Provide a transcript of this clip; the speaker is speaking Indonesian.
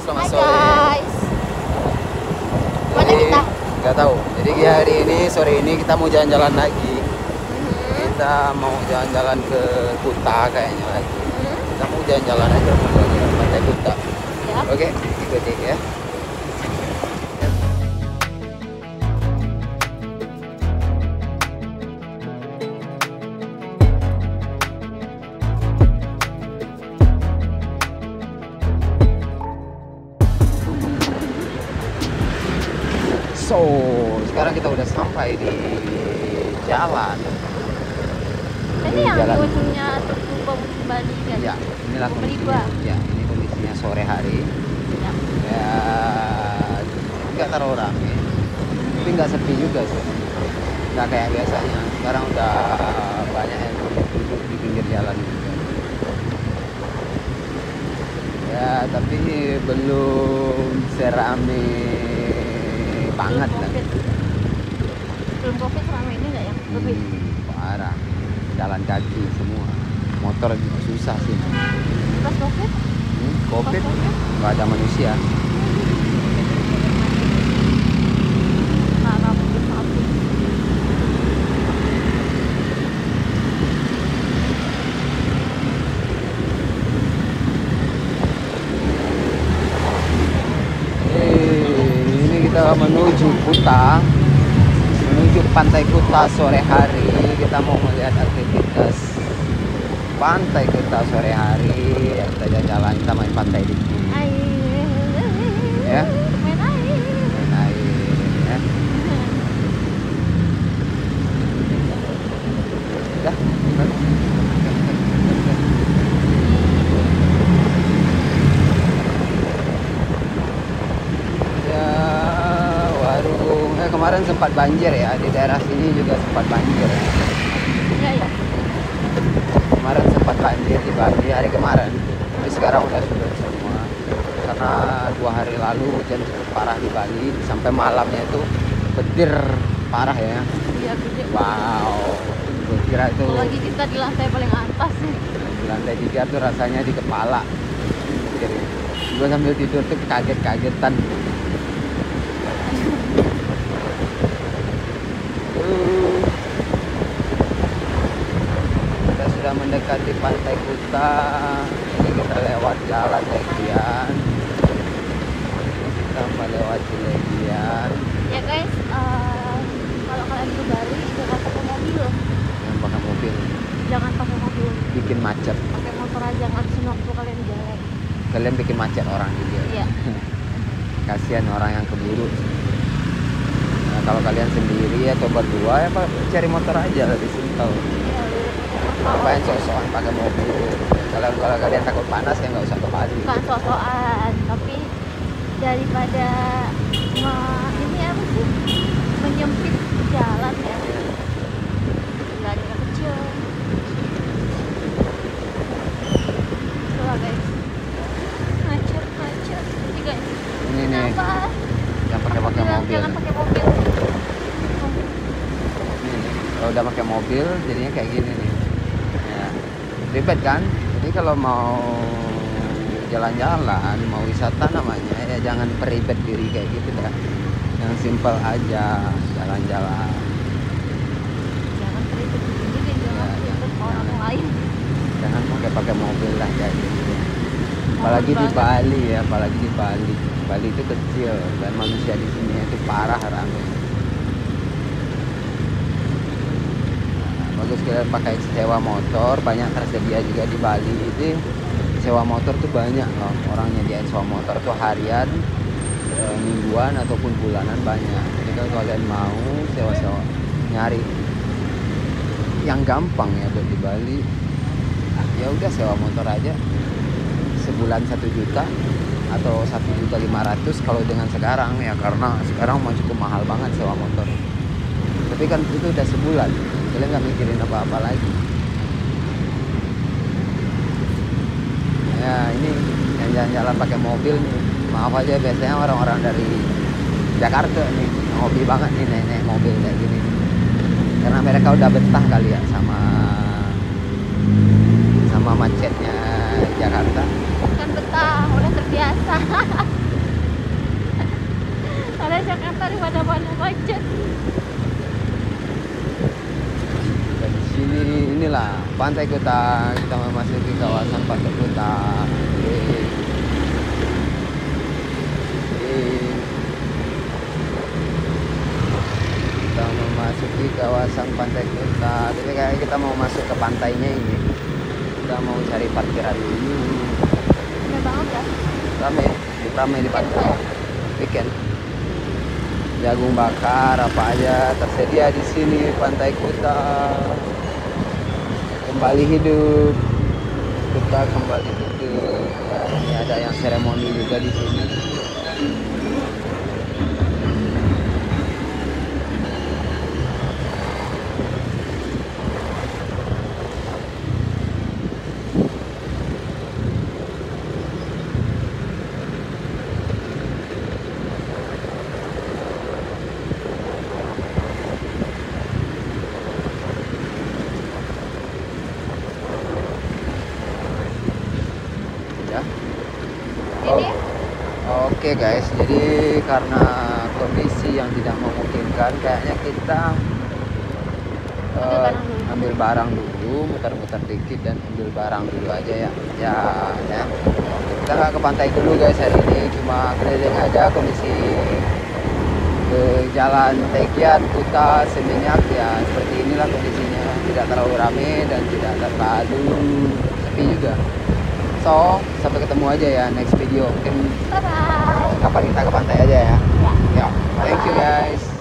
selamat Hai sore. guys. Mana kita? Nggak tahu. Jadi hari ini sore ini kita mau jalan-jalan lagi. Kita mau jalan-jalan ke Kuta kayaknya lagi. Kita mau jalan-jalan aja ke Pantai Kuta. Ya. Oke, ikuti ya. So, sekarang kita udah sampai di jalan. Ini yang Jalan. di ujungnya Tugu Bali kan? Ya, inilah Tugu kondisinya. Bali. Ya, ini kondisinya sore hari. Ya. Ya, nggak terlalu rame, tapi nggak sepi juga sih. Nggak kayak biasanya. Sekarang udah banyak yang duduk di pinggir jalan. Ya, tapi belum serame banget Belum lah. COVID. Belum COVID selama ini nggak ya? Lebih. Parah, jalan kaki semua, motor juga susah sih. Pas COVID? Covid Pas COVID? nggak ada manusia. Nah, mungkin maaf. Ini kita menuju Kuta, menuju Pantai Kuta sore hari. Kita mau melihat aktivitas Pantai Kuta sore hari. Kita jalan-jalan, kita main pantai di sini. Air. Ya. Main air. Main air, ya. Udah. Ya, warung. Kemarin sempat banjir ya, di daerah sini juga sempat banjir. Ya, ya. Kemarin sempat banjir di Bali hari kemarin, tapi sekarang udah surut semua. Karena 2 hari lalu hujan cukup parah di Bali, sampai malamnya itu petir parah ya. Iya, gede. Wow, gue kira itu Apalagi kita di lantai paling atas nih. di lantai 3 tuh rasanya di kepala. Jadi gue sambil tidur tuh kaget-kagetan. Kita sudah mendekati Pantai Kuta. Ini kita lewat jalan Legian. Kita melewati Legian. Ya guys, kalau kalian ke Bali jangan pakai mobil. Yang pakai mobil Jangan pakai mobil. bikin macet. Pakai motor aja, ngabisin waktu kalian jalan. Kalian bikin macet orang juga. Iya. Kasihan orang yang keburu. Nah, kalau kalian sendiri atau berdua ya Pak, cari motor aja lebih simpel. Ngapain sok-sokan pakai mobil? Kalau kalian takut panas ya nggak usah ke Bali. Bukan sok-sokan, tapi daripada ini apa sih? Menyempit jalan ya. Jalannya kecil. Itulah guys. Macet. Jadi guys. Ini nih Kenapa? yang pakai mobil. Jangan pakai mobil. Ini nih, kalau udah pakai mobil jadinya kayak gini nih. Ya, ribet kan? Jadi kalau mau jalan-jalan, mau wisata namanya ya jangan peribet diri kayak gitu dah. Yang simpel aja jalan-jalan. Jangan terlibat begini dan jangan Ya, terlibat orang jangan. lain. Jangan pakai mobil lah kayak gitu. Apalagi di banget. Bali ya, apalagi di Bali. Bali itu kecil dan manusia di sini itu parah ramai. Nah, bagus kalian pakai sewa motor, banyak tersedia juga di Bali itu. Sewa motor tuh banyak loh, orang nyediain sewa motor tuh harian, mingguan ataupun bulanan banyak. Jadi kalau kalian mau sewa-sewa, nyari yang gampang ya buat di Bali, ya udah sewa motor aja. Sebulan 1 juta atau 1.500.000 kalau dengan sekarang ya, karena sekarang mau cukup mahal banget sewa motor. Tapi kan itu udah sebulan, kalian nggak mikirin apa-apa lagi. Ya ini yang jalan-jalan pakai mobil nih, maaf aja biasanya orang-orang dari Jakarta nih hobi banget nih naik mobil kayak gini, karena mereka udah betah kali ya sama macetnya Jakarta. Bukan betah, udah terbiasa. daripada mana macet. Di sini inilah Pantai Kuta, kita memasuki kawasan Pantai Kuta. Kita memasuki kawasan Pantai Kuta. Tapi kayak kita mau masuk ke pantainya ini. Kita mau cari parkiran dulu. Rame banget ya. Ramai di pantai. Weekend. Jagung bakar apa aja tersedia di sini Pantai Kuta. Kembali hidup. Kuta kembali hidup. Ini ada yang seremoni juga di sini. Ini Oke guys, jadi karena kondisi yang tidak memungkinkan, kayaknya kita ambil barang dulu, muter-muter dikit dan ambil barang dulu aja ya. Ya. Kita nggak ke pantai dulu guys hari ini, cuma keliling aja kondisi ke Jalan Tekian Kuta Seminyak ya, seperti inilah kondisinya, tidak terlalu rame dan tidak terlalu sepi juga. So, sampai ketemu aja ya next video. Mungkin bye-bye. kapan kita ke pantai aja ya. Ya, thank you guys.